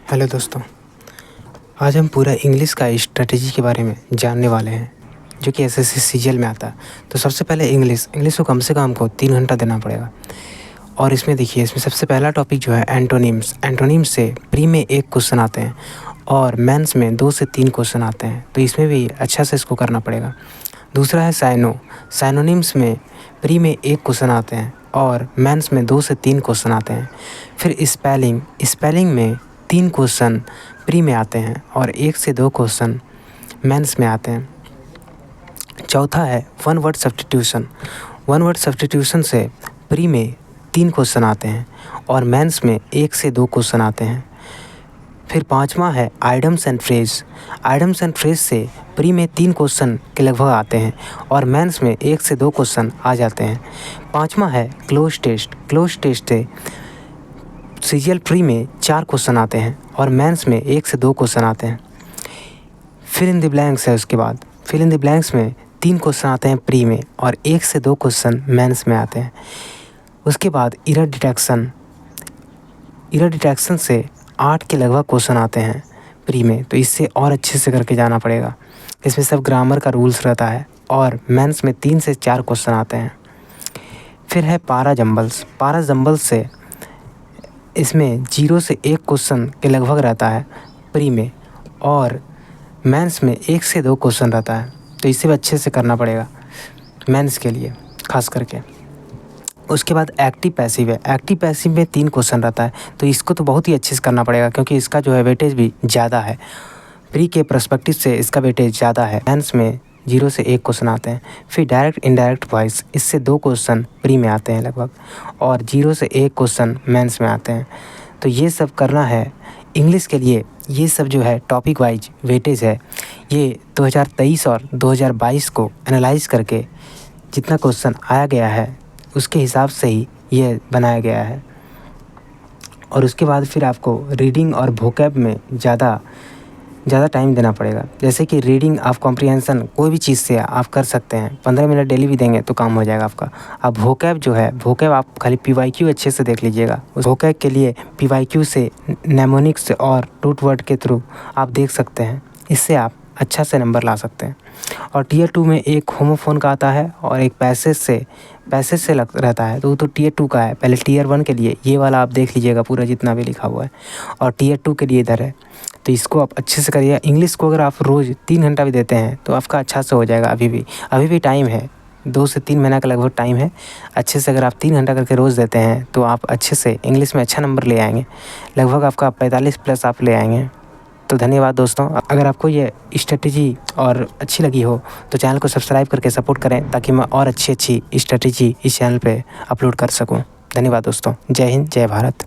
Hello दोस्तों, आज हम पूरा इंग्लिश का स्ट्रेटजी के बारे में जानने वाले हैं जो कि एसएससी सीजीएल में आता है। तो सबसे पहले इंग्लिश को कम से कम हमको 3 घंटा देना पड़ेगा। और इसमें देखिए, इसमें सबसे पहला टॉपिक जो है एंटोनिम्स। एंटोनिम्स से प्री में 1 क्वेश्चन आते हैं और मेंस में 2 से 3 क्वेश्चन आते हैं, तो इसमें भी अच्छा से इसको करना पड़ेगा। दूसरा है साइनोनिम्स में प्री में 1 क्वेश्चन आते हैं और मेंस में 2 से 3 क्वेश्चन आते हैं। फिर स्पेलिंग में 3 क्वेश्चन प्री में आते हैं और 1 से 2 क्वेश्चन मेंस में आते हैं। चौथा है वन वर्ड सब्स्टिट्यूशन से प्री में 3 क्वेश्चन आते हैं और मेंस में 1 से 2 क्वेश्चन आते हैं। फिर पांचवा है आइडम्स एंड फ्रेज से प्री में 3 क्वेश्चन के लगभग आते हैं और मेंस में 1 से 2 क्वेश्चन आ जाते हैं। पांचवा है क्लोज टेस्ट से सीजीएल प्री में 4 क्वेश्चन आते हैं और मेंस में 1 से 2 क्वेश्चन आते हैं। फिल इन द ब्लैंक्स है, उसके बाद फिल इन द ब्लैंक्स में 3 क्वेश्चन आते हैं प्री में और 1 से 2 क्वेश्चन मेंस में आते हैं। उसके बाद एरर डिटेक्शन से 8 के लगभग क्वेश्चन आते हैं प्री में, तो इससे और अच्छे से करके जाना पड़ेगा। इसमें सब ग्रामर का रूल्स रहता है और मेंस में 3 से 4 क्वेश्चन आते हैं। फिर है पारा जंबल्स से इसमें 0 से 1 क्वेश्चन के लगभग रहता है प्री में और मेंस में 1 से 2 क्वेश्चन रहता है, तो इसे भी अच्छे से करना पड़ेगा मेंस के लिए खास करके। उसके बाद एक्टिव पैसिव में 3 क्वेश्चन रहता है, तो इसको तो बहुत ही अच्छे से करना पड़ेगा क्योंकि इसका जो है वेटेज भी ज़्यादा है। प्री के पर्सपेक्टिव से इसका वेटेज ज़्यादा है। मेंस में 0 से 1 क्वेश्चन आते हैं। फिर डायरेक्ट इनडायरेक्ट वॉइस, इससे 2 क्वेश्चन प्री में आते हैं लगभग और 0 से 1 क्वेश्चन मेंस में आते हैं। तो ये सब करना है इंग्लिश के लिए। ये सब जो है टॉपिक वाइज वेटेज है, ये 2023 और 2022 को एनालाइज करके जितना क्वेश्चन आया गया है उसके हिसाब से ही ये बनाया गया है। और उसके बाद फिर आपको रीडिंग और वोकैब में ज़्यादा टाइम देना पड़ेगा। जैसे कि रीडिंग आप कॉम्प्रिहेंशन कोई भी चीज़ से आप कर सकते हैं, 15 मिनट डेली भी देंगे तो काम हो जाएगा आपका। अब वोकैब जो है, वोकैब आप खाली पीवाईक्यू अच्छे से देख लीजिएगा। उस वोकैब के लिए पीवाईक्यू से, नेमोनिक्स और रूट वर्ड के थ्रू आप देख सकते हैं, इससे आप अच्छा से नंबर ला सकते हैं। और टीयर 2 में एक होमोफोन का आता है और एक पैसेज से रहता है, तो वो तो टीयर 2 का है। पहले टीयर 1 के लिए ये वाला आप देख लीजिएगा पूरा जितना भी लिखा हुआ है, और टीयर 2 के लिए इधर है, तो इसको आप अच्छे से करिए। इंग्लिश को अगर आप रोज़ 3 घंटा भी देते हैं तो आपका अच्छा से हो जाएगा। अभी भी टाइम है, 2 से 3 महीना का लगभग टाइम है। अच्छे से अगर आप 3 घंटा करके रोज़ देते हैं तो आप अच्छे से इंग्लिश में अच्छा नंबर ले आएंगे, लगभग आपका 45 प्लस आप ले आएंगे। तो धन्यवाद दोस्तों। अगर आपको ये स्ट्रेटजी और अच्छी लगी हो तो चैनल को सब्सक्राइब करके सपोर्ट करें ताकि मैं और अच्छी स्ट्रेटजी इस चैनल पे अपलोड कर सकूं। धन्यवाद दोस्तों। जय हिंद, जय भारत।